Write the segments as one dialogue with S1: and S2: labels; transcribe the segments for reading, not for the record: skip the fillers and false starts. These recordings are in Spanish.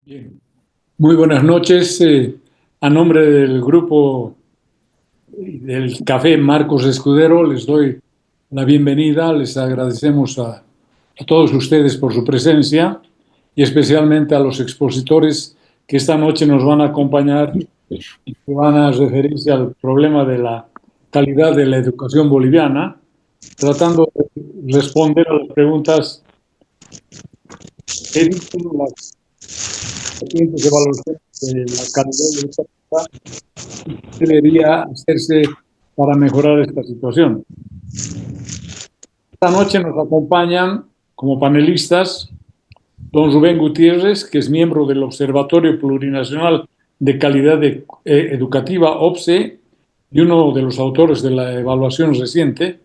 S1: Bien. Muy buenas noches. A nombre del grupo del Café Marcos Escudero les doy la bienvenida. Les agradecemos a todos ustedes por su presencia y especialmente a los expositores que esta noche nos van a acompañar y que van a referirse al problema de la calidad de la educación boliviana, tratando de responder a las preguntas que dicen las recientes evaluaciones de la calidad educativa debería hacerse para mejorar esta situación. Esta noche nos acompañan como panelistas don Rubén Gutiérrez, que es miembro del Observatorio Plurinacional de Calidad Educativa, OPSE, y uno de los autores de la evaluación reciente.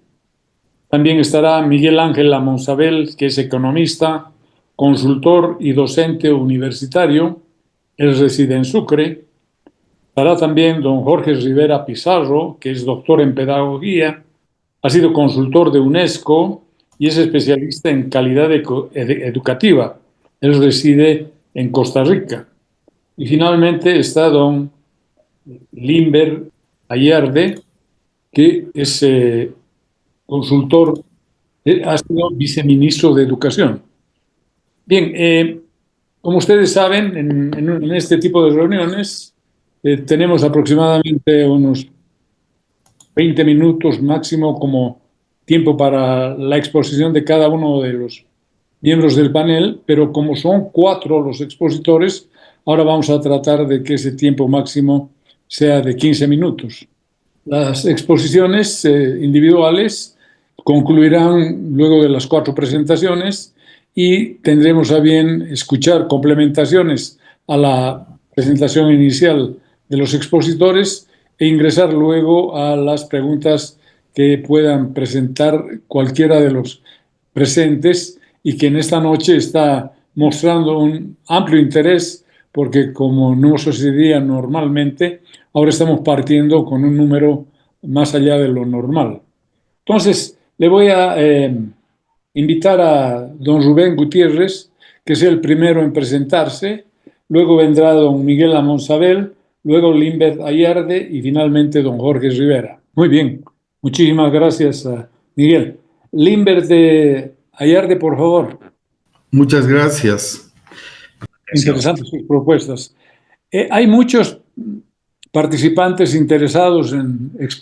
S1: También estará Miguel Ángel Amonsabel, que es economista, consultor y docente universitario. Él reside en Sucre. Estará también don Jorge Rivera Pizarro, que es doctor en pedagogía, ha sido consultor de UNESCO y es especialista en calidad educativa. Él reside en Costa Rica. Y finalmente está don Limber Ayarde, que es consultor, ha sido viceministro de Educación. Bien, como ustedes saben, en este tipo de reuniones tenemos aproximadamente unos 20 minutos máximo como tiempo para la exposición de cada uno de los miembros del panel, pero como son 4 los expositores, ahora vamos a tratar de que ese tiempo máximo sea de 15 minutos. Las exposiciones individuales concluirán luego de las 4 presentaciones y tendremos a bien escuchar complementaciones a la presentación inicial de los expositores e ingresar luego a las preguntas que puedan presentar cualquiera de los presentes y que en esta noche está mostrando un amplio interés porque, como no sucedía normalmente, ahora estamos partiendo con un número más allá de lo normal. Entonces, le voy a invitar a don Rubén Gutiérrez, que es el primero en presentarse, luego vendrá don Miguel Amonsabel, luego Limbert Ayarde y finalmente don Jorge Rivera. Muy bien, muchísimas gracias, Miguel. Limbert Ayarde, por favor.
S2: Muchas gracias.
S1: Interesantes sus propuestas. Hay muchos participantes interesados en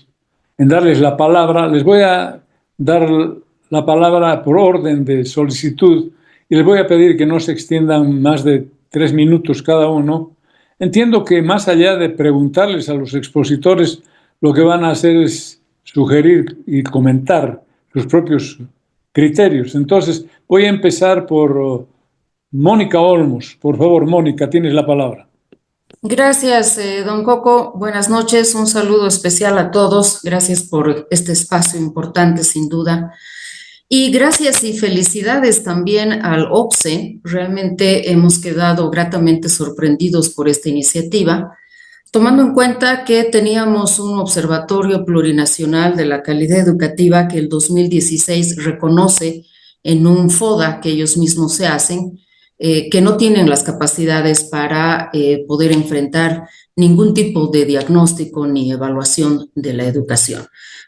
S1: darles la palabra. Les voy a dar la palabra por orden de solicitud y les voy a pedir que no se extiendan más de 3 minutos cada uno. Entiendo que más allá de preguntarles a los expositores, lo que van a hacer es sugerir y comentar sus propios criterios. Entonces, voy a empezar por Mónica Olmos. Por favor, Mónica, tienes la palabra.
S3: Gracias, don Coco. Buenas noches. Un saludo especial a todos. Gracias por este espacio importante, sin duda. Y gracias y felicidades también al OPSE. Realmente hemos quedado gratamente sorprendidos por esta iniciativa, tomando en cuenta que teníamos un observatorio plurinacional de la calidad educativa que el 2016 reconoce en un FODA que ellos mismos se hacen, que no tienen las capacidades para poder enfrentar ningún tipo de diagnóstico ni evaluación de la educación.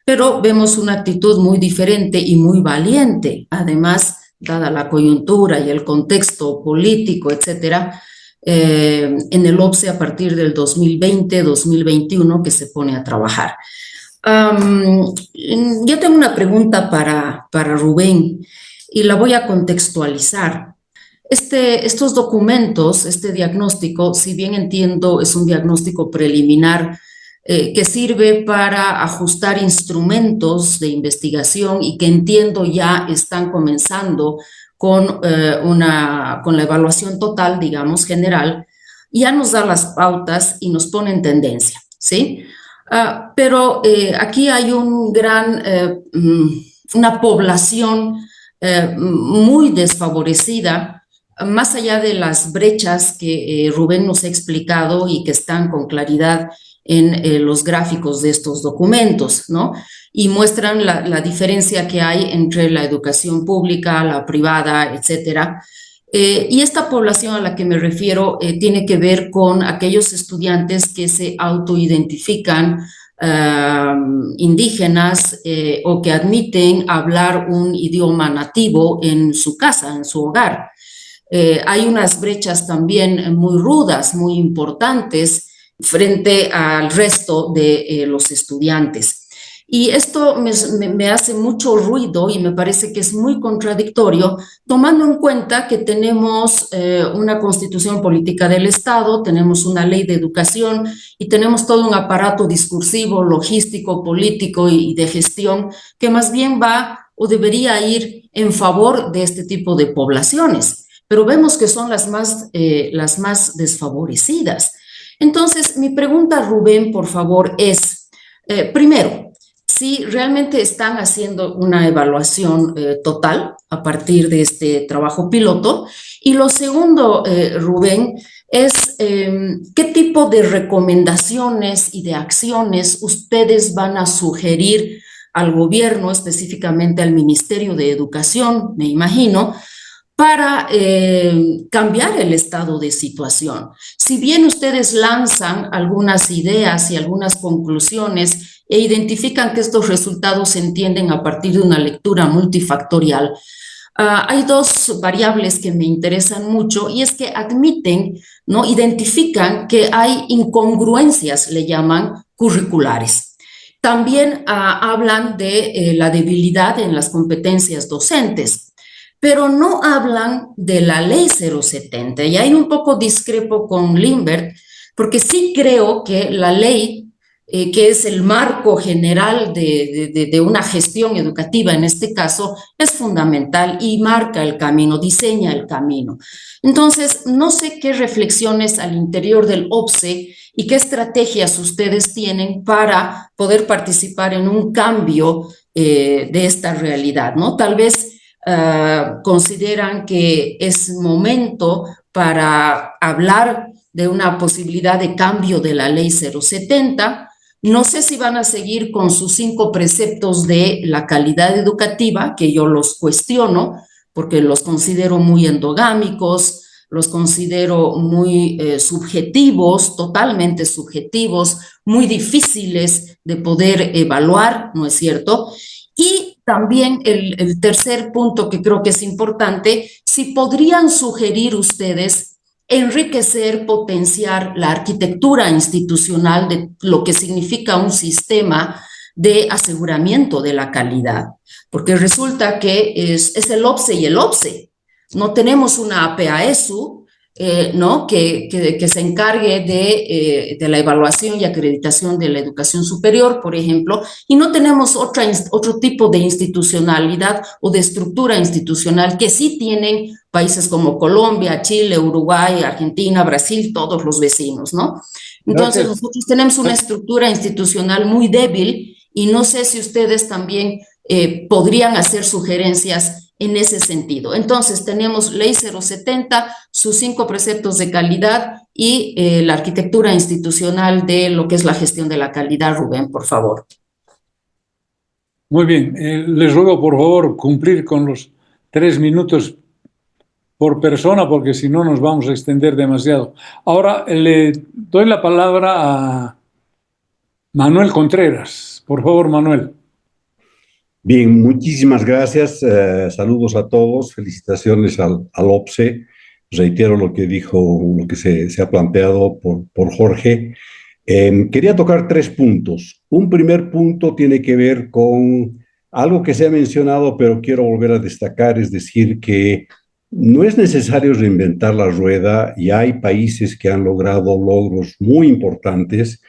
S3: Pero vemos una actitud muy diferente y muy valiente, además, dada la coyuntura y el contexto político, etcétera, en el OPSE a partir del 2020-2021 que se pone a trabajar. Yo tengo una pregunta para Rubén y la voy a contextualizar. Estos documentos, este diagnóstico, si bien entiendo, es un diagnóstico preliminar que sirve para ajustar instrumentos de investigación y que entiendo ya están comenzando con la evaluación total, digamos, general, ya nos da las pautas y nos pone en tendencia, ¿sí? Pero aquí hay una población muy desfavorecida, más allá de las brechas que Rubén nos ha explicado y que están con claridad en los gráficos de estos documentos, ¿no? Y muestran la diferencia que hay entre la educación pública, la privada, etcétera. Y esta población a la que me refiero tiene que ver con aquellos estudiantes que se autoidentifican indígenas o que admiten hablar un idioma nativo en su casa, en su hogar. Hay unas brechas también muy rudas, muy importantes frente al resto de los estudiantes. Y esto me hace mucho ruido y me parece que es muy contradictorio, tomando en cuenta que tenemos una constitución política del Estado, tenemos una ley de educación y tenemos todo un aparato discursivo, logístico, político y de gestión que más bien va o debería ir en favor de este tipo de poblaciones, pero vemos que son las más desfavorecidas. Entonces, mi pregunta, Rubén, por favor, es, primero, si realmente están haciendo una evaluación total a partir de este trabajo piloto. Y lo segundo, Rubén, es qué tipo de recomendaciones y de acciones ustedes van a sugerir al gobierno, específicamente al Ministerio de Educación, me imagino, para cambiar el estado de situación. Si bien ustedes lanzan algunas ideas y algunas conclusiones e identifican que estos resultados se entienden a partir de una lectura multifactorial, hay dos variables que me interesan mucho y es que admiten, ¿no? Identifican que hay incongruencias, le llaman, curriculares. También hablan de la debilidad en las competencias docentes, pero no hablan de la ley 070. Y ahí un poco discrepo con Limber, porque sí creo que la ley, que es el marco general de una gestión educativa en este caso, es fundamental y marca el camino, diseña el camino. Entonces, no sé qué reflexiones al interior del OPSE y qué estrategias ustedes tienen para poder participar en un cambio de esta realidad, ¿no? Tal vez consideran que es momento para hablar de una posibilidad de cambio de la ley 070. No sé si van a seguir con sus 5 preceptos de la calidad educativa, que yo los cuestiono, porque los considero muy endogámicos, los considero muy subjetivos, totalmente subjetivos, muy difíciles de poder evaluar, ¿no es cierto? Y también el tercer punto que creo que es importante, si podrían sugerir ustedes enriquecer, potenciar la arquitectura institucional de lo que significa un sistema de aseguramiento de la calidad, porque resulta que es el OPSE y el OPSE. No tenemos una APAESU, ¿no? que se encargue de la evaluación y acreditación de la educación superior, por ejemplo, y no tenemos otro tipo de institucionalidad o de estructura institucional que sí tienen países como Colombia, Chile, Uruguay, Argentina, Brasil, todos los vecinos, ¿no? Entonces, nosotros tenemos una estructura institucional muy débil y no sé si ustedes también podrían hacer sugerencias en ese sentido. Entonces, tenemos Ley 070, sus 5 preceptos de calidad y la arquitectura institucional de lo que es la gestión de la calidad. Rubén, por favor.
S1: Muy bien. Les ruego, por favor, cumplir con los 3 minutos por persona, porque si no nos vamos a extender demasiado. Ahora le doy la palabra a Manuel Contreras. Por favor, Manuel.
S4: Bien, muchísimas gracias. Saludos a todos. Felicitaciones al OPSE. Reitero lo que dijo, lo que se ha planteado por Jorge. Quería tocar 3 puntos. Un primer punto tiene que ver con algo que se ha mencionado, pero quiero volver a destacar, es decir, que no es necesario reinventar la rueda y hay países que han logrado logros muy importantes.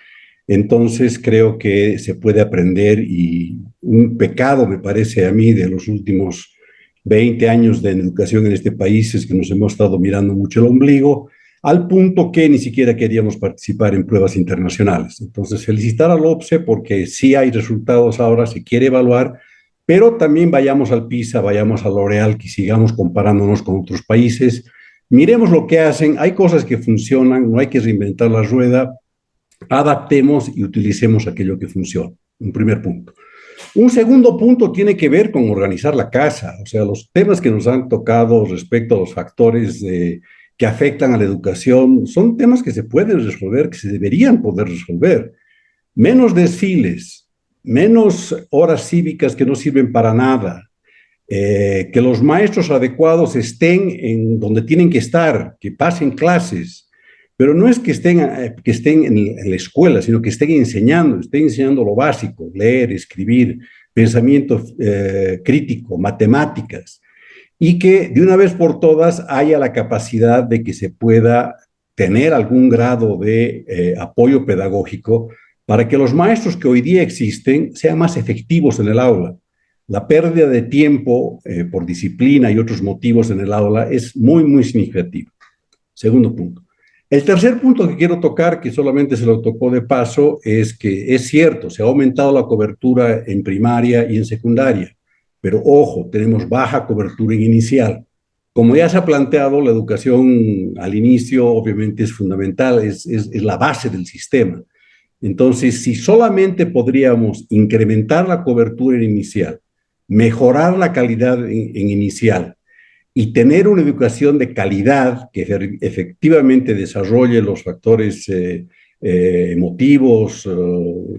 S4: Entonces creo que se puede aprender y un pecado, me parece a mí, de los últimos 20 años de educación en este país es que nos hemos estado mirando mucho el ombligo, al punto que ni siquiera queríamos participar en pruebas internacionales. Entonces, felicitar al OPSE porque sí hay resultados ahora, se quiere evaluar, pero también vayamos al PISA, vayamos al L'Oréal, que sigamos comparándonos con otros países, miremos lo que hacen, hay cosas que funcionan, no hay que reinventar la rueda, adaptemos y utilicemos aquello que funciona. Un primer punto. Un segundo punto tiene que ver con organizar la casa, o sea, los temas que nos han tocado respecto a los factores que afectan a la educación son temas que se pueden resolver, que se deberían poder resolver. Menos desfiles, menos horas cívicas que no sirven para nada, que los maestros adecuados estén en donde tienen que estar, que pasen clases, pero no es que estén en la escuela, sino que estén enseñando lo básico, leer, escribir, pensamiento crítico, matemáticas, y que de una vez por todas haya la capacidad de que se pueda tener algún grado de apoyo pedagógico para que los maestros que hoy día existen sean más efectivos en el aula. La pérdida de tiempo por disciplina y otros motivos en el aula es muy, muy significativa. Segundo punto. El tercer punto que quiero tocar, que solamente se lo tocó de paso, es que es cierto, se ha aumentado la cobertura en primaria y en secundaria, pero ojo, tenemos baja cobertura en inicial. Como ya se ha planteado, la educación al inicio obviamente es fundamental, es la base del sistema. Entonces, si solamente podríamos incrementar la cobertura en inicial, mejorar la calidad en inicial y tener una educación de calidad que efectivamente desarrolle los factores emotivos,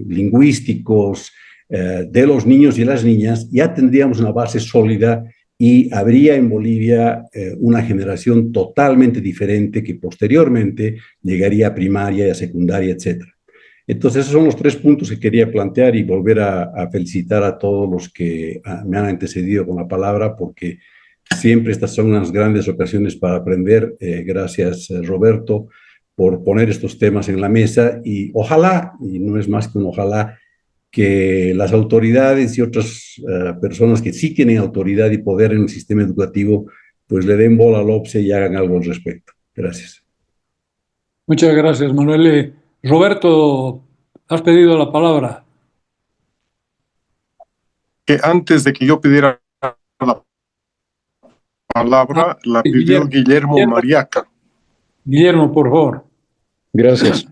S4: lingüísticos de los niños y las niñas, ya tendríamos una base sólida y habría en Bolivia una generación totalmente diferente que posteriormente llegaría a primaria, a secundaria, etcétera. Entonces, esos son los tres puntos que quería plantear y volver a felicitar a todos los que me han antecedido con la palabra, porque siempre estas son unas grandes ocasiones para aprender. Gracias, Roberto, por poner estos temas en la mesa y ojalá, y no es más que un ojalá, que las autoridades y otras personas que sí tienen autoridad y poder en el sistema educativo, pues le den bola al OPSE y hagan algo al respecto. Gracias.
S1: Muchas gracias, Manuel. Roberto, has pedido la palabra.
S5: Que antes de que yo pidiera la palabra, la pidió Guillermo Mariaca.
S1: Guillermo, por favor.
S6: Gracias.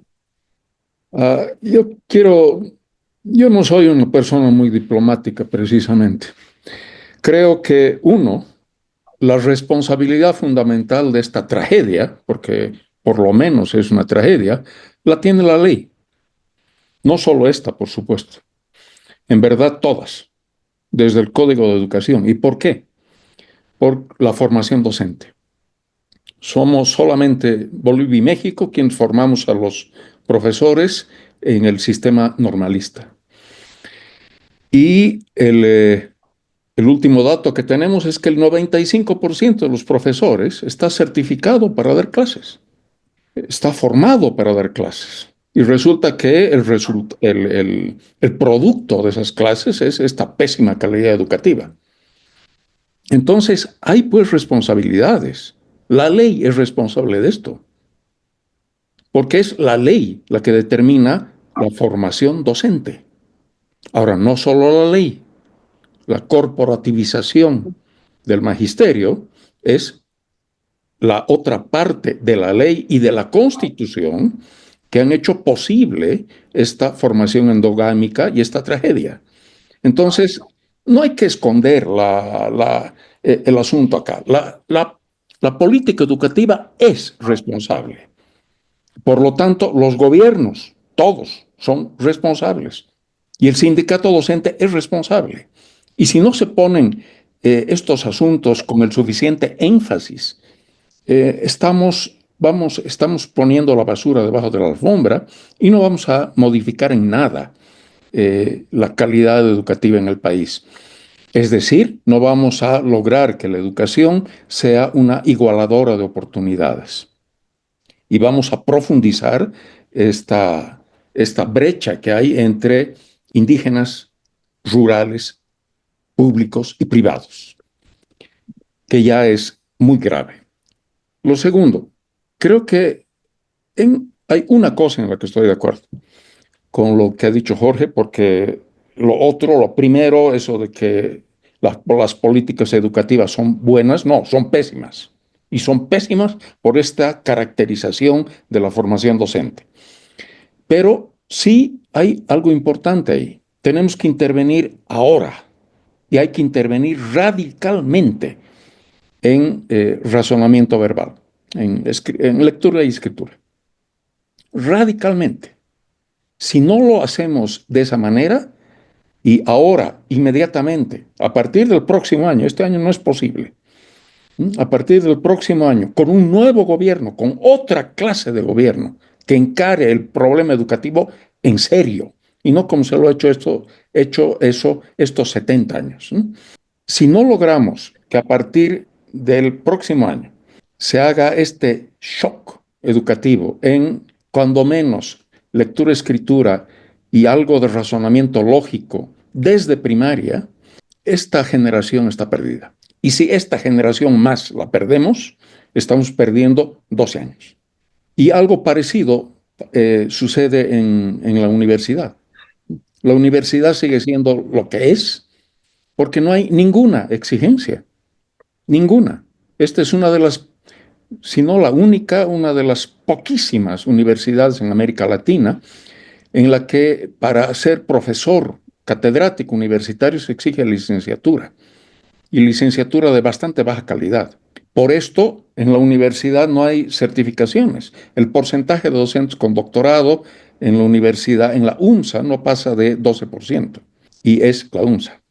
S6: Yo no soy una persona muy diplomática precisamente. Creo que la responsabilidad fundamental de esta tragedia, porque por lo menos es una tragedia, la tiene la ley. No solo esta, por supuesto. En verdad, todas, desde el Código de Educación. ¿Y por qué? Por la formación docente. Somos solamente Bolivia y México quienes formamos a los profesores en el sistema normalista. Y el último dato que tenemos es que el 95% de los profesores está certificado para dar clases, está formado para dar clases. Y resulta que el producto de esas clases es esta pésima calidad educativa. Entonces, hay pues responsabilidades. La ley es responsable de esto, porque es la ley la que determina la formación docente. Ahora, no solo la ley, la corporativización del magisterio es la otra parte de la ley y de la Constitución que han hecho posible esta formación endogámica y esta tragedia. Entonces, no hay que esconder el asunto acá. La política educativa es responsable. Por lo tanto, los gobiernos, todos, son responsables. Y el sindicato docente es responsable. Y si no se ponen estos asuntos con el suficiente énfasis, estamos poniendo la basura debajo de la alfombra y no vamos a modificar en nada la calidad educativa en el país. Es decir, no vamos a lograr que la educación sea una igualadora de oportunidades. Y vamos a profundizar esta brecha que hay entre indígenas, rurales, públicos y privados, que ya es muy grave. Lo segundo, creo que hay una cosa en la que estoy de acuerdo con lo que ha dicho Jorge, porque lo primero, eso de que las políticas educativas son buenas, no, son pésimas. Y son pésimas por esta caracterización de la formación docente. Pero sí hay algo importante ahí. tenemos que intervenir ahora y hay que intervenir radicalmente en razonamiento verbal, en lectura y escritura. Radicalmente. Si no lo hacemos de esa manera, y ahora, inmediatamente, a partir del próximo año, este año no es posible, a partir del próximo año, con un nuevo gobierno, con otra clase de gobierno que encare el problema educativo en serio, y no como se lo ha hecho eso estos 70 años. Si no logramos que a partir del próximo año se haga este shock educativo en, cuando menos, lectura, escritura y algo de razonamiento lógico desde primaria, esta generación está perdida. Y si esta generación más la perdemos, estamos perdiendo 12 años. Y algo parecido sucede en la universidad. La universidad sigue siendo lo que es porque no hay ninguna exigencia. Ninguna. Esta es una de las, si no la única, una de las poquísimas universidades en América Latina en la que para ser profesor catedrático universitario se exige licenciatura, y licenciatura de bastante baja calidad. Por esto, en la universidad no hay certificaciones. El porcentaje de docentes con doctorado en la universidad, en la UNSA, no pasa de 12%, y es la UNSA.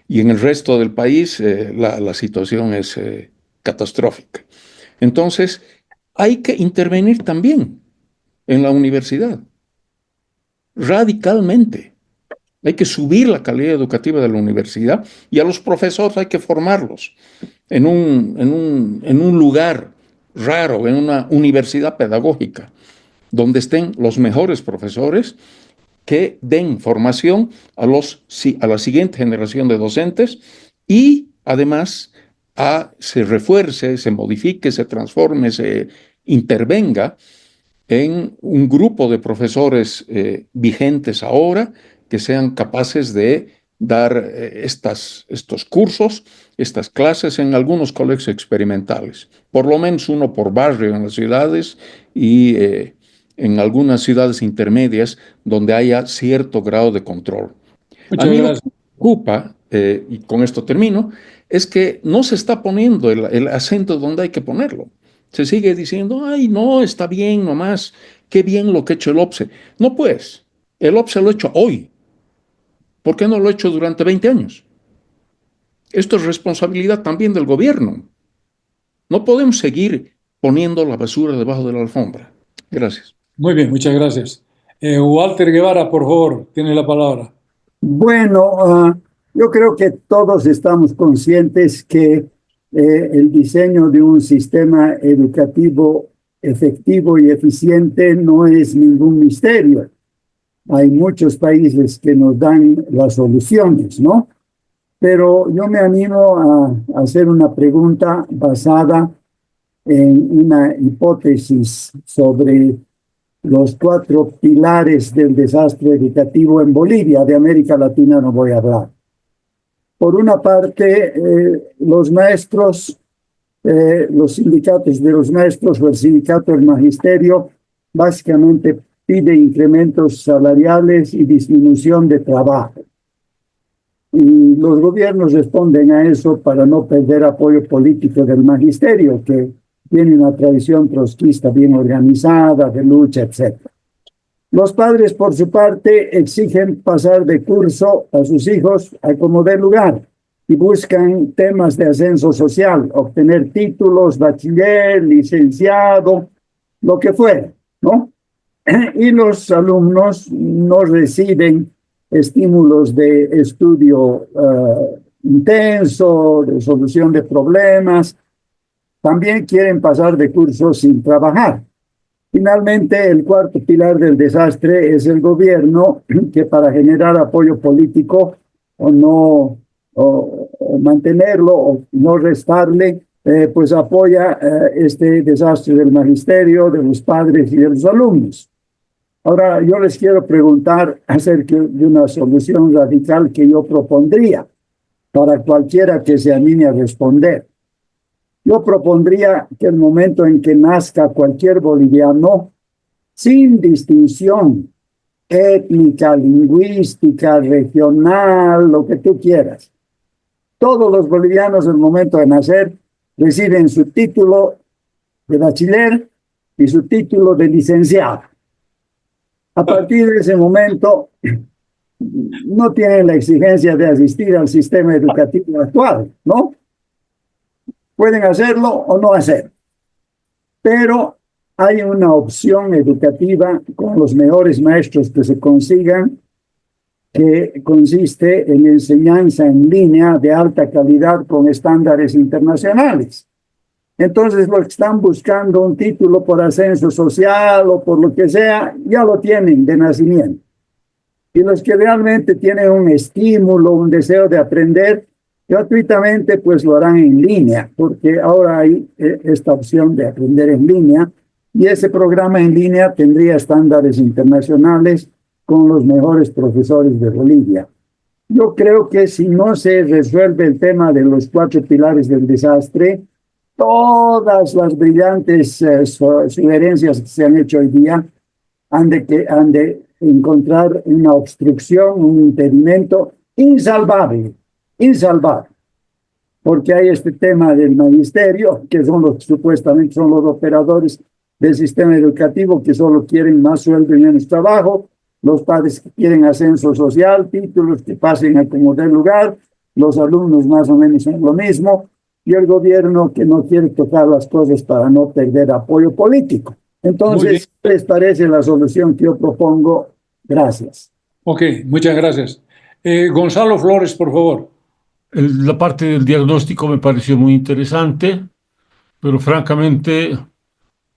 S6: Y en el resto del país la situación es catastrófica. Entonces, hay que intervenir también en la universidad, radicalmente. Hay que subir la calidad educativa de la universidad y a los profesores hay que formarlos en un lugar raro, en una universidad pedagógica, donde estén los mejores profesores que den formación a la siguiente generación de docentes y además se refuerce, se modifique, se transforme, se intervenga en un grupo de profesores vigentes ahora que sean capaces de dar estos cursos, estas clases en algunos colegios experimentales, por lo menos uno por barrio en las ciudades y en algunas ciudades intermedias donde haya cierto grado de control.
S1: Muchas
S6: A mí
S1: gracias.
S6: lo que me preocupa, y con esto termino, es que no se está poniendo el acento donde hay que ponerlo. Se sigue diciendo, ay, no, está bien nomás, qué bien lo que ha hecho el OPSE. No, pues, el OPSE lo ha hecho hoy. ¿Por qué no lo ha hecho durante 20 años? Esto es responsabilidad también del gobierno. No podemos seguir poniendo la basura debajo de la alfombra. Gracias.
S1: Muy bien, muchas gracias. Walter Guevara, por favor, tiene la palabra.
S7: Bueno, yo creo que todos estamos conscientes que el diseño de un sistema educativo efectivo y eficiente no es ningún misterio. Hay muchos países que nos dan las soluciones, ¿no? Pero yo me animo a hacer una pregunta basada en una hipótesis sobre los 4 pilares del desastre educativo en Bolivia. De América Latina no voy a hablar. Por una parte, los maestros, los sindicatos de los maestros o el sindicato del magisterio básicamente pide incrementos salariales y disminución de trabajo. Y los gobiernos responden a eso para no perder apoyo político del magisterio, que tiene una tradición trotskista bien organizada, de lucha, etc. Los padres, por su parte, exigen pasar de curso a sus hijos a como dé lugar y buscan temas de ascenso social, obtener títulos, bachiller, licenciado, lo que fuera, ¿no? Y los alumnos no reciben estímulos de estudio intenso, de solución de problemas. También quieren pasar de curso sin trabajar. Finalmente, el 4º pilar del desastre es el gobierno, que para generar apoyo político o mantenerlo o no restarle, pues apoya este desastre del magisterio, de los padres y de los alumnos. Ahora, yo les quiero preguntar acerca de una solución radical que yo propondría para cualquiera que se anime a responder. Yo propondría que el momento en que nazca cualquier boliviano, sin distinción étnica, lingüística, regional, lo que tú quieras. Todos los bolivianos al momento de nacer reciben su título de bachiller y su título de licenciado. A partir de ese momento no tienen la exigencia de asistir al sistema educativo actual, ¿no? Pueden hacerlo o no hacerlo, pero hay una opción educativa con los mejores maestros que se consigan, que consiste en enseñanza en línea de alta calidad con estándares internacionales. Entonces, los que están buscando un título por ascenso social o por lo que sea, ya lo tienen de nacimiento. Y los que realmente tienen un estímulo, un deseo de aprender gratuitamente, pues lo harán en línea, porque ahora hay esta opción de aprender en línea, y ese programa en línea tendría estándares internacionales con los mejores profesores de Bolivia. Yo creo que si no se resuelve el tema de los 4 pilares del desastre, todas las brillantes sugerencias que se han hecho hoy día han de encontrar una obstrucción, un impedimento insalvable, porque hay este tema del magisterio, que son los supuestamente son los operadores del sistema educativo que solo quieren más sueldo y menos trabajo, los padres que quieren ascenso social, títulos que pasen a como dé lugar, los alumnos más o menos en lo mismo, y el gobierno que no quiere tocar las cosas para no perder apoyo político. Entonces, ¿qué les parece la solución que yo propongo? Gracias.
S1: Ok, muchas gracias. Gonzalo Flores, por favor.
S8: La parte del diagnóstico me pareció muy interesante, pero francamente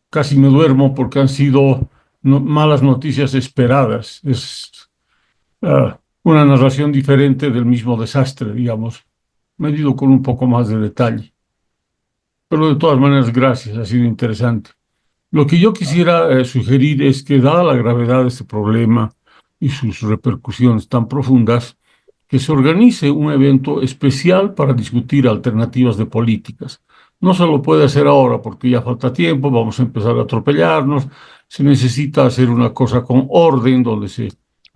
S8: casi me duermo porque han sido malas noticias esperadas. Es una narración diferente del mismo desastre, digamos, medido con un poco más de detalle. Pero de todas maneras, gracias, ha sido interesante. Lo que yo quisiera sugerir es que, dada la gravedad de este problema y sus repercusiones tan profundas, que se organice un evento especial para discutir alternativas de políticas. No se lo puede hacer ahora porque ya falta tiempo, vamos a empezar a atropellarnos, se necesita hacer una cosa con orden, donde se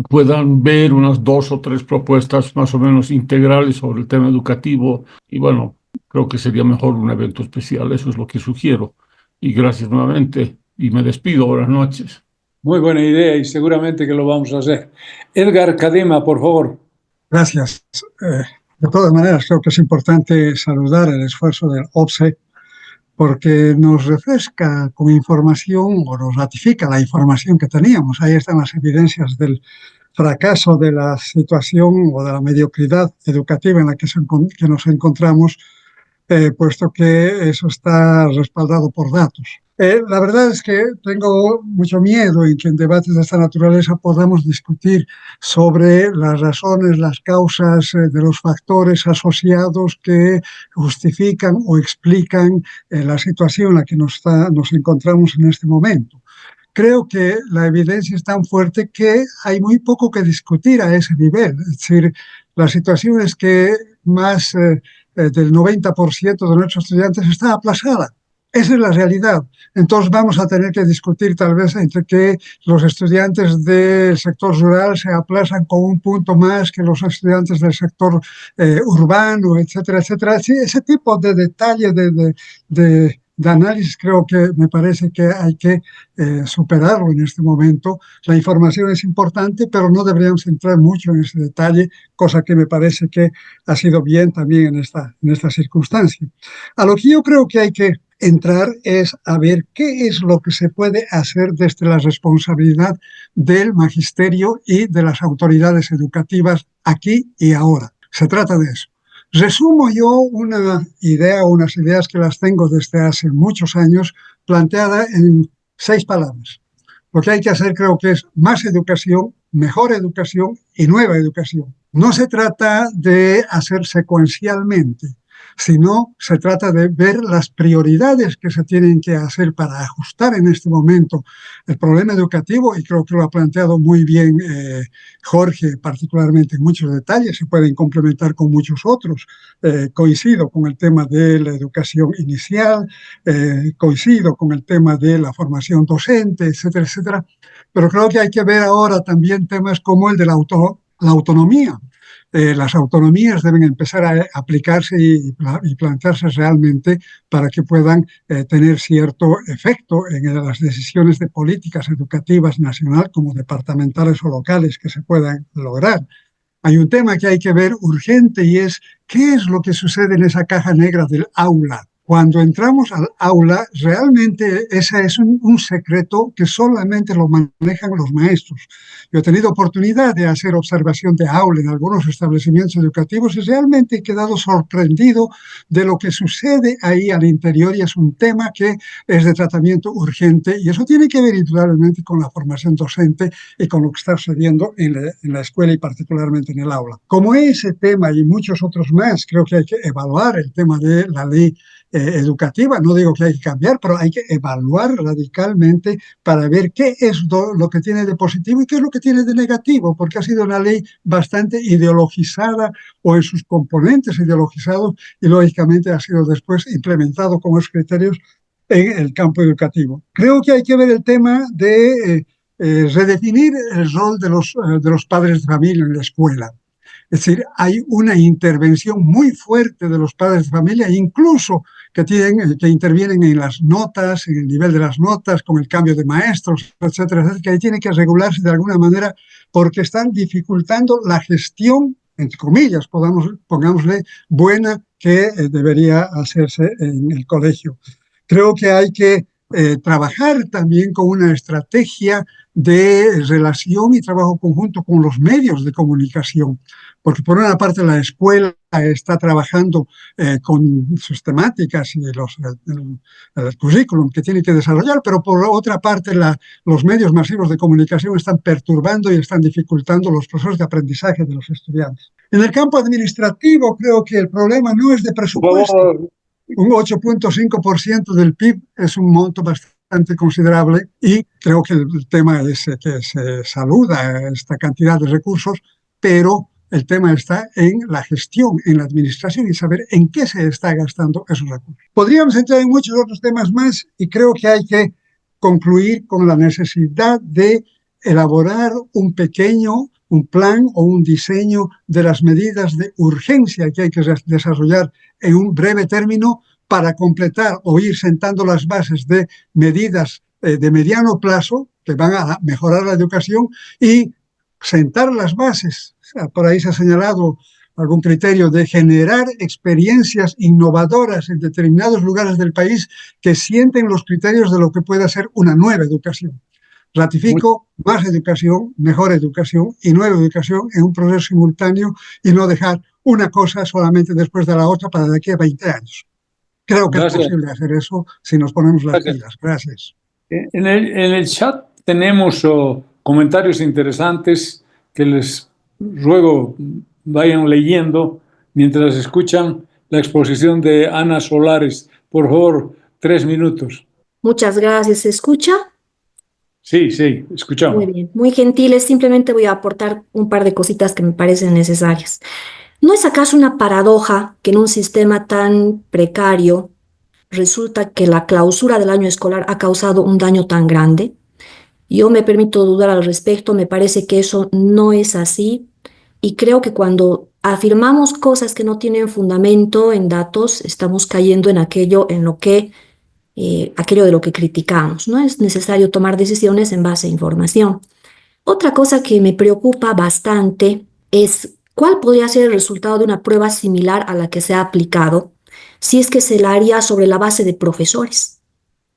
S8: puedan ver unas 2 o 3 propuestas más o menos integrales sobre el tema educativo, y bueno, creo que sería mejor un evento especial, eso es lo que sugiero. Y gracias nuevamente, y me despido, buenas noches.
S1: Muy buena idea y seguramente que lo vamos a hacer. Edgar Cadema, por favor.
S9: Gracias. De todas maneras, creo que es importante saludar el esfuerzo del OPSE porque nos refresca con información o nos ratifica la información que teníamos. Ahí están las evidencias del fracaso de la situación o de la mediocridad educativa en la que nos encontramos, puesto que eso está respaldado por datos. La verdad es que tengo mucho miedo en que en debates de esta naturaleza podamos discutir sobre las razones, las causas de los factores asociados que justifican o explican la situación en la que nos encontramos en este momento. Creo que la evidencia es tan fuerte que hay muy poco que discutir a ese nivel. Es decir, la situación es que más del 90% de nuestros estudiantes está aplazada. Esa es la realidad. Entonces vamos a tener que discutir tal vez entre que los estudiantes del sector rural se aplazan con un punto más que los estudiantes del sector urbano, etcétera, etcétera. Sí, ese tipo de detalle de análisis creo que me parece que hay que superarlo en este momento. La información es importante, pero no deberíamos entrar mucho en ese detalle, cosa que me parece que ha sido bien también en esta circunstancia. A lo que yo creo que hay que entrar es a ver qué es lo que se puede hacer desde la responsabilidad del magisterio y de las autoridades educativas aquí y ahora. Se trata de eso. Resumo yo una idea o unas ideas que las tengo desde hace muchos años, planteada en 6 palabras. Lo que hay que hacer creo que es más educación, mejor educación y nueva educación. No se trata de hacer secuencialmente, sino se trata de ver las prioridades que se tienen que hacer para ajustar en este momento el problema educativo, y creo que lo ha planteado muy bien Jorge, particularmente en muchos detalles, se pueden complementar con muchos otros. Coincido con el tema de la educación inicial, coincido con el tema de la formación docente, etcétera, etcétera, pero creo que hay que ver ahora también temas como el de la autonomía. Las autonomías deben empezar a aplicarse y plantearse realmente para que puedan tener cierto efecto en las decisiones de políticas educativas nacional como departamentales o locales que se puedan lograr. Hay un tema que hay que ver urgente y es qué es lo que sucede en esa caja negra del aula. Cuando entramos al aula, realmente ese es un secreto que solamente lo manejan los maestros. Yo he tenido oportunidad de hacer observación de aula en algunos establecimientos educativos y realmente he quedado sorprendido de lo que sucede ahí al interior, y es un tema que es de tratamiento urgente, y eso tiene que ver indudablemente con la formación docente y con lo que está sucediendo en la escuela y particularmente en el aula. Como ese tema y muchos otros más, creo que hay que evaluar el tema de la ley educativa. No digo que hay que cambiar, pero hay que evaluar radicalmente para ver qué es lo que tiene de positivo y qué es lo que tiene de negativo, porque ha sido una ley bastante ideologizada o en sus componentes ideologizados, y lógicamente ha sido después implementado con los criterios en el campo educativo. Creo que hay que ver el tema de redefinir el rol de los padres de familia en la escuela. Es decir, hay una intervención muy fuerte de los padres de familia, incluso que intervienen en las notas, en el nivel de las notas, con el cambio de maestros, etcétera, etcétera, que ahí tiene que regularse de alguna manera porque están dificultando la gestión, entre comillas, pongámosle, buena que debería hacerse en el colegio. Creo que hay que trabajar también con una estrategia de relación y trabajo conjunto con los medios de comunicación, porque por una parte la escuela está trabajando con sus temáticas y el currículum que tiene que desarrollar, pero por otra parte los medios masivos de comunicación están perturbando y están dificultando los procesos de aprendizaje de los estudiantes. En el campo administrativo creo que el problema no es de presupuesto. Un 8.5% del PIB es un monto bastante considerable, y creo que el tema es que se saluda esta cantidad de recursos, pero el tema está en la gestión, en la administración y saber en qué se está gastando esos recursos. Podríamos entrar en muchos otros temas más, y creo que hay que concluir con la necesidad de elaborar un plan o un diseño de las medidas de urgencia que hay que desarrollar en un breve término para completar o ir sentando las bases de medidas de mediano plazo que van a mejorar la educación, y sentar las bases. O sea, por ahí se ha señalado algún criterio de generar experiencias innovadoras en determinados lugares del país que sienten los criterios de lo que pueda ser una nueva educación. Ratifico más educación, mejor educación y nueva educación en un proceso simultáneo, y no dejar una cosa solamente después de la otra para de aquí a 20 años. Creo que es posible hacer eso si nos ponemos las pilas. Gracias.
S1: En el chat tenemos comentarios interesantes que les ruego vayan leyendo mientras escuchan la exposición de Ana Solares. Por favor, 3 minutos.
S10: Muchas gracias. ¿Se escucha?
S1: Sí, escuchamos.
S10: Muy bien, muy gentiles. Simplemente voy a aportar un par de cositas que me parecen necesarias. ¿No es acaso una paradoja que en un sistema tan precario resulta que la clausura del año escolar ha causado un daño tan grande? Yo me permito dudar al respecto, me parece que eso no es así, y creo que cuando afirmamos cosas que no tienen fundamento en datos, estamos cayendo en aquello de lo que criticamos. No es necesario tomar decisiones en base a información. Otra cosa que me preocupa bastante es cuál podría ser el resultado de una prueba similar a la que se ha aplicado si es que se la haría sobre la base de profesores.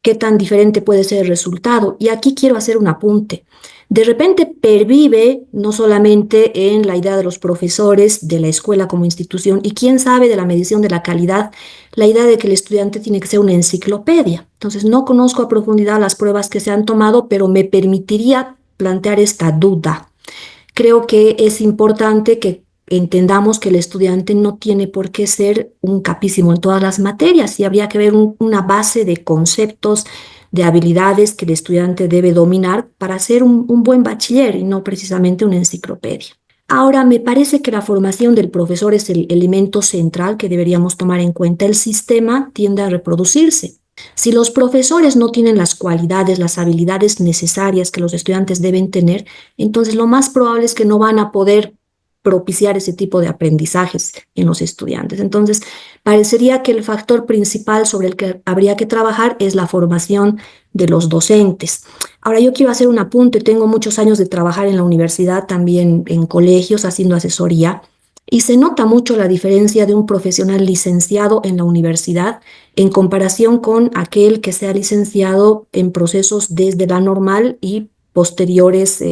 S10: ¿Qué tan diferente puede ser el resultado? Y aquí quiero hacer un apunte. De repente pervive no solamente en la idea de los profesores, de la escuela como institución, y quién sabe de la medición de la calidad, la idea de que el estudiante tiene que ser una enciclopedia. Entonces no conozco a profundidad las pruebas que se han tomado, pero me permitiría plantear esta duda. Creo que es importante que entendamos que el estudiante no tiene por qué ser un capísimo en todas las materias y habría que ver una base de conceptos, de habilidades que el estudiante debe dominar para ser un buen bachiller y no precisamente una enciclopedia. Ahora, me parece que la formación del profesor es el elemento central que deberíamos tomar en cuenta. El sistema tiende a reproducirse. Si los profesores no tienen las cualidades, las habilidades necesarias que los estudiantes deben tener, entonces lo más probable es que no van a poder propiciar ese tipo de aprendizajes en los estudiantes. Entonces, parecería que el factor principal sobre el que habría que trabajar es la formación de los docentes. Ahora, yo quiero hacer un apunte. Tengo muchos años de trabajar en la universidad, también en colegios, haciendo asesoría, y se nota mucho la diferencia de un profesional licenciado en la universidad en comparación con aquel que sea licenciado en procesos desde la normal y posteriores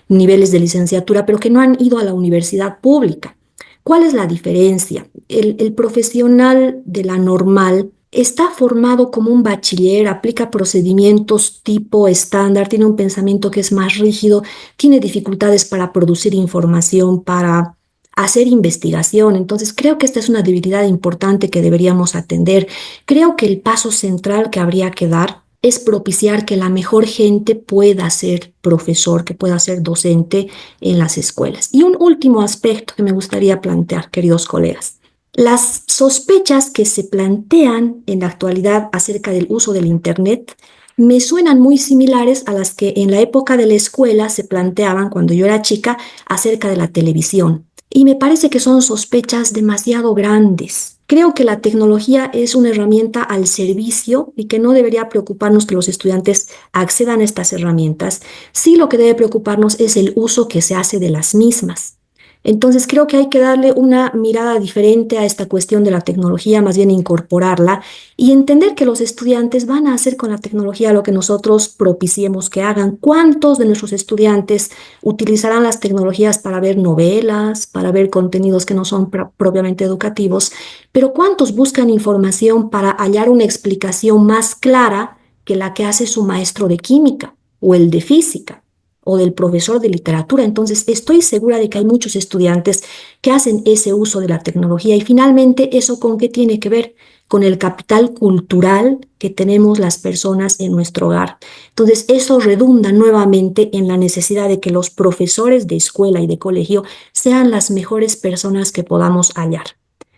S10: niveles de licenciatura, pero que no han ido a la universidad pública. ¿Cuál es la diferencia? El profesional de la normal está formado como un bachiller, aplica procedimientos tipo estándar, tiene un pensamiento que es más rígido, tiene dificultades para producir información, para hacer investigación. Entonces, creo que esta es una debilidad importante que deberíamos atender. Creo que el paso central que habría que dar es propiciar que la mejor gente pueda ser profesor, que pueda ser docente en las escuelas. Y un último aspecto que me gustaría plantear, queridos colegas. Las sospechas que se plantean en la actualidad acerca del uso del Internet me suenan muy similares a las que en la época de la escuela se planteaban cuando yo era chica acerca de la televisión. Y me parece que son sospechas demasiado grandes. Creo que la tecnología es una herramienta al servicio y que no debería preocuparnos que los estudiantes accedan a estas herramientas. Sí, lo que debe preocuparnos es el uso que se hace de las mismas. Entonces creo que hay que darle una mirada diferente a esta cuestión de la tecnología, más bien incorporarla y entender que los estudiantes van a hacer con la tecnología lo que nosotros propiciemos que hagan. ¿Cuántos de nuestros estudiantes utilizarán las tecnologías para ver novelas, para ver contenidos que no son propiamente educativos? Pero ¿cuántos buscan información para hallar una explicación más clara que la que hace su maestro de química o el de física o del profesor de literatura? Entonces, estoy segura de que hay muchos estudiantes que hacen ese uso de la tecnología y finalmente, ¿eso con qué tiene que ver? Con el capital cultural que tenemos las personas en nuestro hogar. Entonces, eso redunda nuevamente en la necesidad de que los profesores de escuela y de colegio sean las mejores personas que podamos hallar.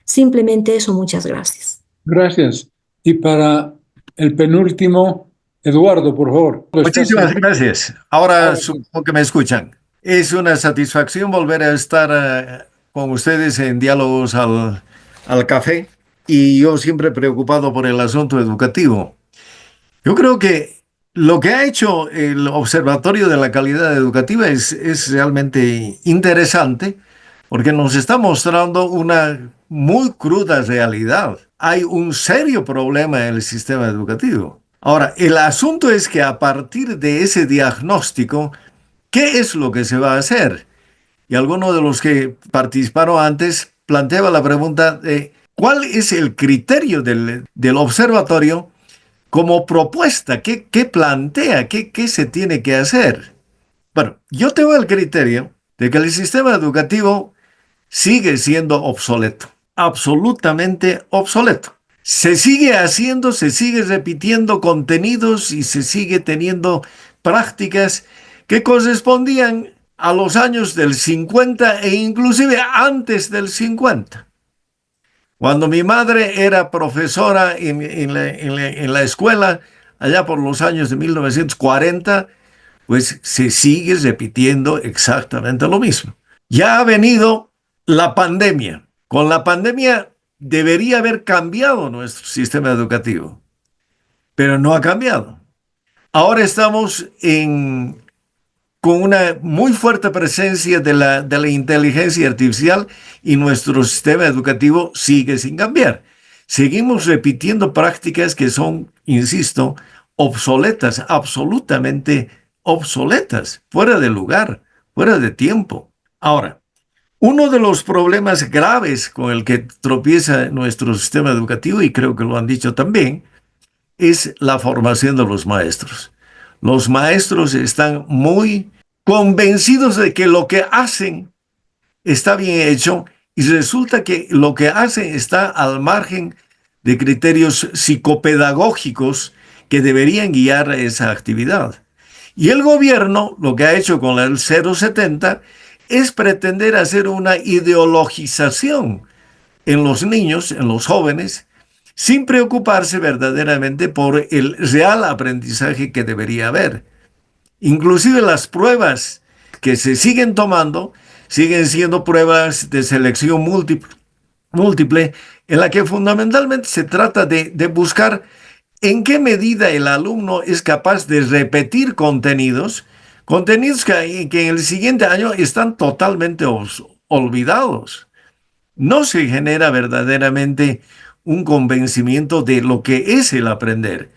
S10: Simplemente eso, muchas gracias.
S1: Gracias. Y para el penúltimo, Eduardo, por favor.
S11: Muchísimas gracias. Ahora supongo que me escuchan. Es una satisfacción volver a estar con ustedes en diálogos al café y yo siempre preocupado por el asunto educativo. Yo creo que lo que ha hecho el Observatorio de la Calidad Educativa es realmente interesante porque nos está mostrando una muy cruda realidad. Hay un serio problema en el sistema educativo. Ahora, el asunto es que a partir de ese diagnóstico, ¿qué es lo que se va a hacer? Y alguno de los que participaron antes planteaba la pregunta de ¿cuál es el criterio del observatorio como propuesta? ¿Qué plantea? ¿Qué se tiene que hacer? Bueno, yo tengo el criterio de que el sistema educativo sigue siendo obsoleto, absolutamente obsoleto. Se sigue haciendo, se sigue repitiendo contenidos y se sigue teniendo prácticas que correspondían a los años del 50 e inclusive antes del 50. Cuando mi madre era profesora en la escuela, allá por los años de 1940, pues se sigue repitiendo exactamente lo mismo. Ya ha venido la pandemia. Con la pandemia debería haber cambiado nuestro sistema educativo, pero no ha cambiado. Ahora estamos con una muy fuerte presencia de la inteligencia artificial y nuestro sistema educativo sigue sin cambiar. Seguimos repitiendo prácticas que son, insisto, obsoletas, absolutamente obsoletas, fuera de lugar, fuera de tiempo. Ahora, uno de los problemas graves con el que tropieza nuestro sistema educativo, y creo que lo han dicho también, es la formación de los maestros. Los maestros están muy convencidos de que lo que hacen está bien hecho y resulta que lo que hace está al margen de criterios psicopedagógicos que deberían guiar esa actividad. Y el gobierno lo que ha hecho con el 070 es pretender hacer una ideologización en los niños, en los jóvenes, sin preocuparse verdaderamente por el real aprendizaje que debería haber. Inclusive las pruebas que se siguen tomando siguen siendo pruebas de selección múltiple en la que fundamentalmente se trata de buscar en qué medida el alumno es capaz de repetir contenidos que en el siguiente año están totalmente olvidados. No se genera verdaderamente un convencimiento de lo que es el aprender.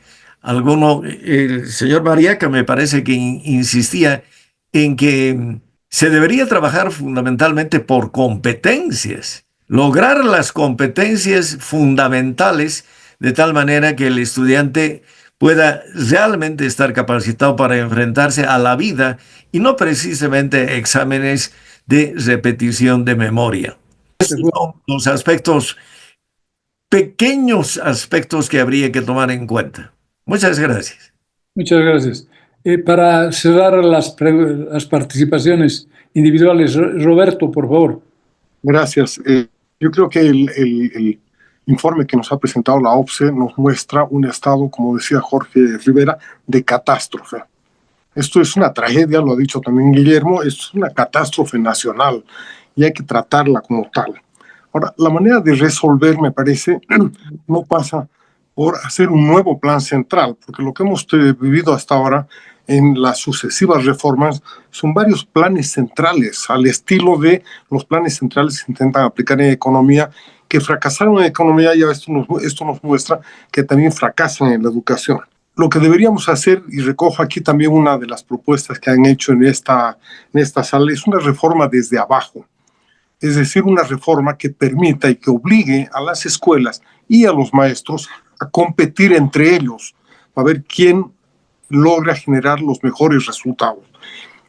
S11: El señor Mariaca me parece que insistía en que se debería trabajar fundamentalmente por competencias, lograr las competencias fundamentales de tal manera que el estudiante pueda realmente estar capacitado para enfrentarse a la vida y no precisamente exámenes de repetición de memoria. Esos son los aspectos, pequeños aspectos que habría que tomar en cuenta. Muchas gracias.
S1: Muchas gracias. Para cerrar las participaciones individuales, Roberto, por favor.
S5: Gracias. Yo creo que el informe que nos ha presentado la OPSE nos muestra un estado, como decía Jorge Rivera, de catástrofe. Esto es una tragedia, lo ha dicho también Guillermo, es una catástrofe nacional y hay que tratarla como tal. Ahora, la manera de resolver, me parece, no pasa por hacer un nuevo plan central, porque lo que hemos vivido hasta ahora en las sucesivas reformas son varios planes centrales, al estilo de los planes centrales que se intentan aplicar en economía, que fracasaron en economía, y esto nos muestra que también fracasan en la educación. Lo que deberíamos hacer, y recojo aquí también una de las propuestas que han hecho en esta sala, es una reforma desde abajo. Es decir, una reforma que permita y que obligue a las escuelas y a los maestros a competir entre ellos, a ver quién logra generar los mejores resultados.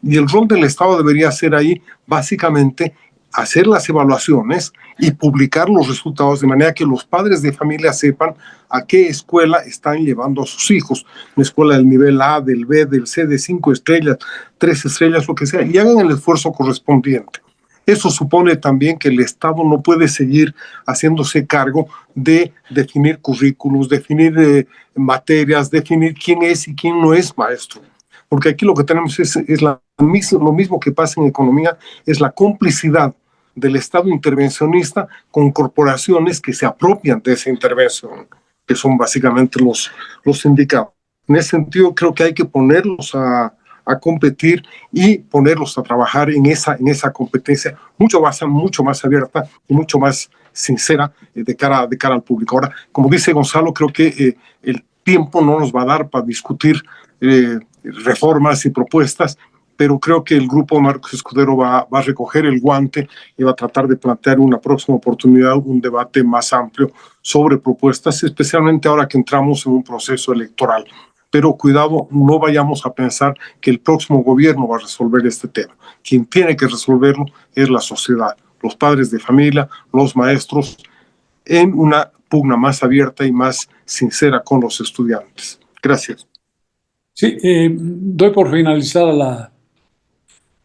S5: Y el rol del Estado debería ser ahí, básicamente, hacer las evaluaciones y publicar los resultados de manera que los padres de familia sepan a qué escuela están llevando a sus hijos. Una escuela del nivel A, del B, del C, de 5 estrellas, 3 estrellas, lo que sea, y hagan el esfuerzo correspondiente. Eso supone también que el Estado no puede seguir haciéndose cargo de definir currículos, definir materias, definir quién es y quién no es maestro. Porque aquí lo que tenemos es lo mismo que pasa en economía, es la complicidad del Estado intervencionista con corporaciones que se apropian de esa intervención, que son básicamente los sindicatos. En ese sentido, creo que hay que ponerlos a competir y ponerlos a trabajar en esa competencia mucho más abierta y mucho más sincera de cara al público. Ahora, como dice Gonzalo, creo que el tiempo no nos va a dar para discutir reformas y propuestas, pero creo que el grupo Marcos Escudero va a recoger el guante y va a tratar de plantear una próxima oportunidad, un debate más amplio sobre propuestas, especialmente ahora que entramos en un proceso electoral. Pero cuidado, no vayamos a pensar que el próximo gobierno va a resolver este tema. Quien tiene que resolverlo es la sociedad, los padres de familia, los maestros, en una pugna más abierta y más sincera con los estudiantes. Gracias.
S1: Sí, doy por finalizada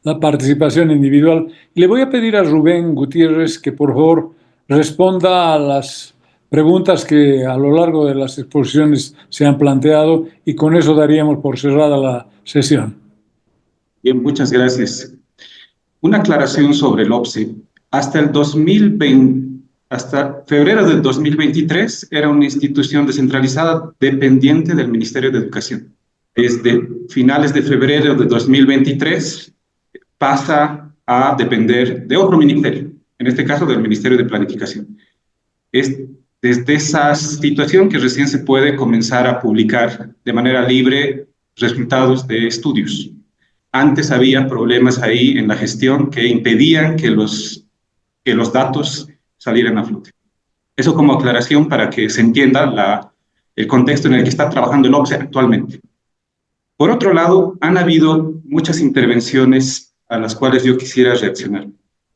S1: la participación individual. Le voy a pedir a Rubén Gutiérrez que por favor responda a las preguntas que a lo largo de las exposiciones se han planteado y con eso daríamos por cerrada la sesión.
S12: Bien, muchas gracias. Una aclaración sobre el OPSE. Hasta febrero del 2023 era una institución descentralizada dependiente del Ministerio de Educación. Desde finales de febrero de 2023 pasa a depender de otro ministerio, en este caso del Ministerio de Planificación. Es desde esa situación que recién se puede comenzar a publicar de manera libre resultados de estudios. Antes había problemas ahí en la gestión que impedían que los datos salieran a flote. Eso como aclaración para que se entienda el contexto en el que está trabajando el OPSE actualmente. Por otro lado, han habido muchas intervenciones a las cuales yo quisiera reaccionar.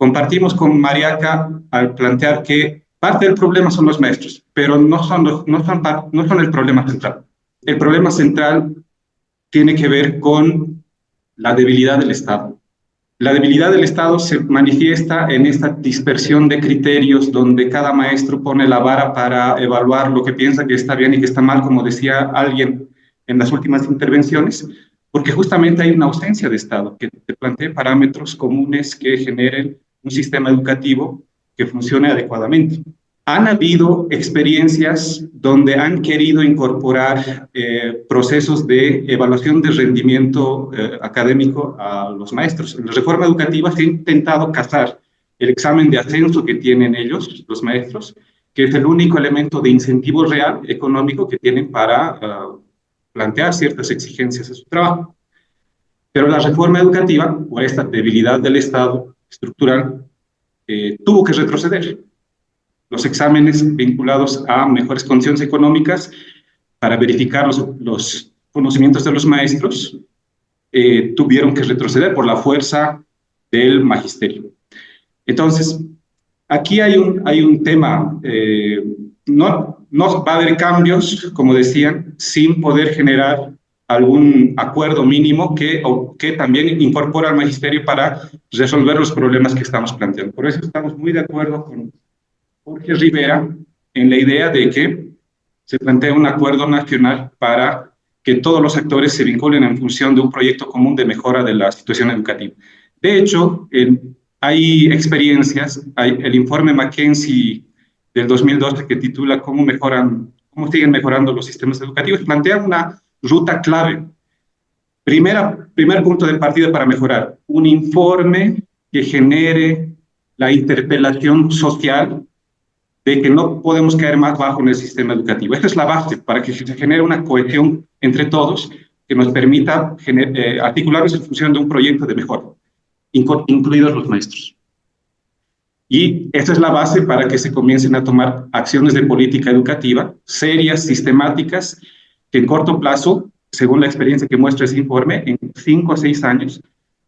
S12: Compartimos con Mariaca al plantear que parte del problema son los maestros, pero no son el problema central. El problema central tiene que ver con la debilidad del Estado. La debilidad del Estado se manifiesta en esta dispersión de criterios donde cada maestro pone la vara para evaluar lo que piensa que está bien y que está mal, como decía alguien en las últimas intervenciones, porque justamente hay una ausencia de Estado que te plantee parámetros comunes que generen un sistema educativo que funcione adecuadamente. Han habido experiencias donde han querido incorporar procesos de evaluación de rendimiento académico a los maestros. En la reforma educativa se ha intentado casar el examen de ascenso que tienen ellos, los maestros, que es el único elemento de incentivo real económico que tienen para plantear ciertas exigencias a su trabajo. Pero la reforma educativa, por esta debilidad del Estado estructural, tuvo que retroceder. Los exámenes vinculados a mejores condiciones económicas para verificar los conocimientos de los maestros tuvieron que retroceder por la fuerza del magisterio. Entonces, aquí hay un tema, no va a haber cambios, como decían, sin poder generar algún acuerdo mínimo que también incorpora al magisterio para resolver los problemas que estamos planteando. Por eso estamos muy de acuerdo con Jorge Rivera en la idea de que se plantea un acuerdo nacional para que todos los actores se vinculen en función de un proyecto común de mejora de la situación educativa. De hecho, hay experiencias, hay el informe McKinsey del 2012 que titula ¿Cómo siguen mejorando los sistemas educativos? Plantea una ruta clave. Primer punto de partida para mejorar, un informe que genere la interpelación social de que no podemos caer más bajo en el sistema educativo. Esta es la base para que se genere una cohesión entre todos que nos permita articularnos en función de un proyecto de mejora, incluidos los maestros. Y esta es la base para que se comiencen a tomar acciones de política educativa serias, sistemáticas, que en corto plazo, según la experiencia que muestra ese informe, en 5 a 6 años,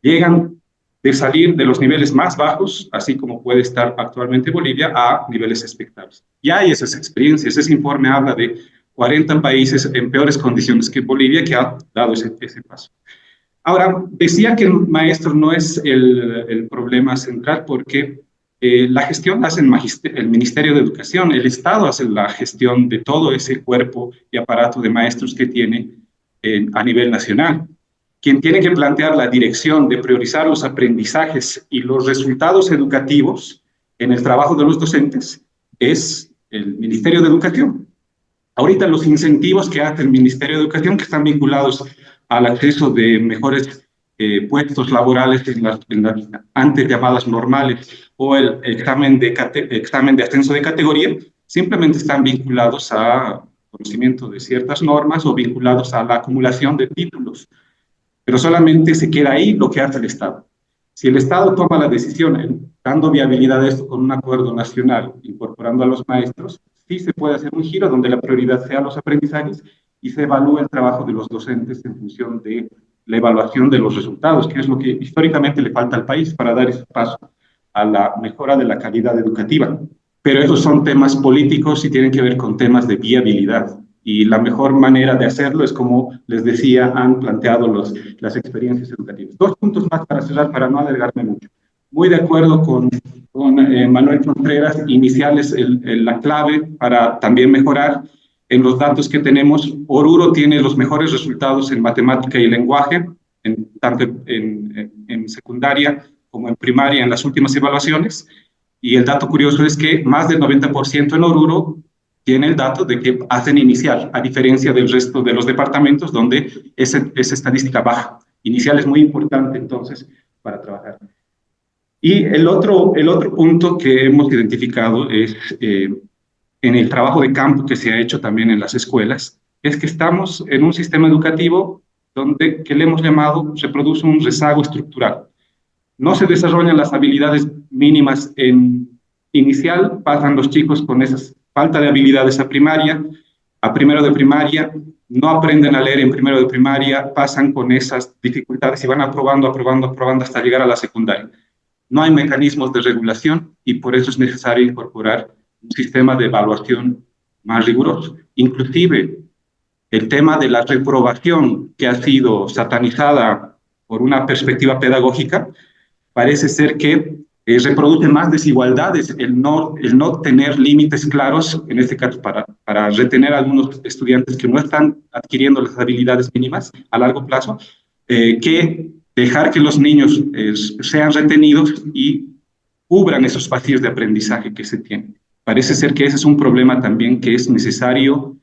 S12: llegan de salir de los niveles más bajos, así como puede estar actualmente Bolivia, a niveles expectables. Ya hay esas experiencias. Ese informe habla de 40 países en peores condiciones que Bolivia que ha dado ese paso. Ahora, decía que el maestro no es el problema central porque la gestión la hace el Ministerio de Educación, el Estado hace la gestión de todo ese cuerpo y aparato de maestros que tiene a nivel nacional. Quien tiene que plantear la dirección de priorizar los aprendizajes y los resultados educativos en el trabajo de los docentes es el Ministerio de Educación. Ahorita los incentivos que hace el Ministerio de Educación, que están vinculados al acceso de mejores puestos laborales en las antes llamadas normales o el examen de ascenso de categoría, simplemente están vinculados a conocimiento de ciertas normas o vinculados a la acumulación de títulos. Pero solamente se queda ahí lo que hace el Estado. Si el Estado toma la decisión, dando viabilidad a esto con un acuerdo nacional, incorporando a los maestros, sí se puede hacer un giro donde la prioridad sea los aprendizajes y se evalúa el trabajo de los docentes en función de la evaluación de los resultados, que es lo que históricamente le falta al país para dar ese paso a la mejora de la calidad educativa. Pero esos son temas políticos y tienen que ver con temas de viabilidad. Y la mejor manera de hacerlo es, como les decía, han planteado las experiencias educativas. 2 puntos más para cerrar, para no alargarme mucho. Muy de acuerdo con Manuel Contreras, iniciales la clave para también mejorar en los datos que tenemos. Oruro tiene los mejores resultados en matemática y lenguaje, tanto en secundaria como en primaria en las últimas evaluaciones. Y el dato curioso es que más del 90% en Oruro tiene el dato de que hacen inicial, a diferencia del resto de los departamentos donde esa estadística baja. Inicial es muy importante, entonces, para trabajar. Y el otro punto que hemos identificado es, en el trabajo de campo que se ha hecho también en las escuelas, es que estamos en un sistema educativo que le hemos llamado, se produce un rezago estructural. No se desarrollan las habilidades mínimas en inicial, pasan los chicos con esas falta de habilidades a primero de primaria, no aprenden a leer en primero de primaria, pasan con esas dificultades y van aprobando hasta llegar a la secundaria. no hay mecanismos de regulación y por eso es necesario incorporar un sistema de evaluación más riguroso. Inclusive, el tema de la reprobación, que ha sido satanizada por una perspectiva pedagógica, parece ser que reproduce más desigualdades el no tener límites claros, en este caso para retener a algunos estudiantes que no están adquiriendo las habilidades mínimas a largo plazo, que dejar que los niños sean retenidos y cubran esos vacíos de aprendizaje que se tienen. Parece ser que ese es un problema también que es necesario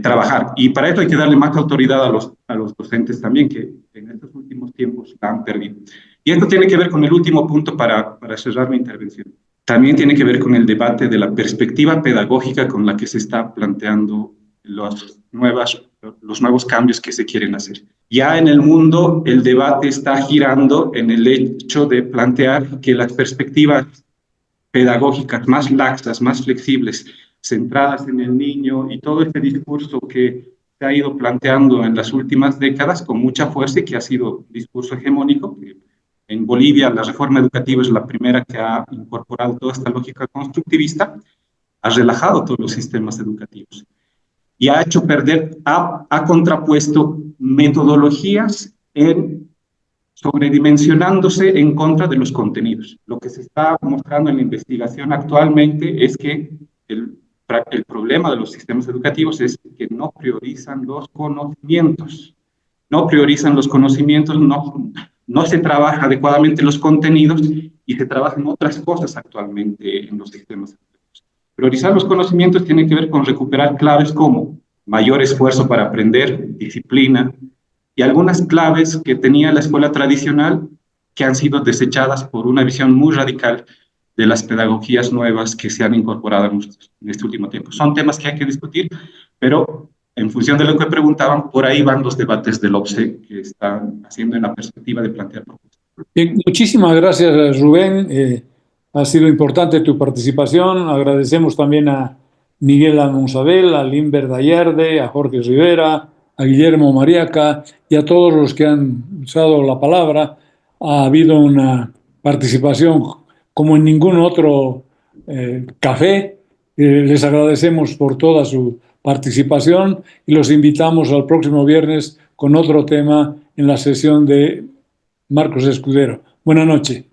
S12: trabajar. Y para eso hay que darle más autoridad a los docentes también, que en estos últimos tiempos la han perdido. Y esto tiene que ver con el último punto para cerrar mi intervención. También tiene que ver con el debate de la perspectiva pedagógica con la que se está planteando los nuevos cambios que se quieren hacer. Ya en el mundo el debate está girando en el hecho de plantear que las perspectivas pedagógicas más laxas, más flexibles, centradas en el niño y todo este discurso que se ha ido planteando en las últimas décadas con mucha fuerza y que ha sido discurso hegemónico. En Bolivia la reforma educativa es la primera que ha incorporado toda esta lógica constructivista, ha relajado todos los sistemas educativos y ha hecho perder, ha contrapuesto metodologías sobredimensionándose en contra de los contenidos. Lo que se está mostrando en la investigación actualmente es que el problema de los sistemas educativos es que no priorizan los conocimientos. No priorizan los conocimientos, no se trabaja adecuadamente los contenidos y se trabajan otras cosas actualmente en los sistemas educativos. Priorizar los conocimientos tiene que ver con recuperar claves como mayor esfuerzo para aprender, disciplina, y algunas claves que tenía la escuela tradicional que han sido desechadas por una visión muy radical de las pedagogías nuevas que se han incorporado en este último tiempo. Son temas que hay que discutir, pero en función de lo que preguntaban, por ahí van los debates del OPSE que están haciendo en la perspectiva de plantear propuestas.
S1: Bien, muchísimas gracias, Rubén. Ha sido importante tu participación. Agradecemos también a Miguel Almonzabel, a Limber Dayarde, a Jorge Rivera, a Guillermo Mariaca y a todos los que han usado la palabra. Ha habido una participación como en ningún otro café. Les agradecemos por toda su participación y los invitamos al próximo viernes con otro tema en la sesión de Marcos Escudero. Buenas noches.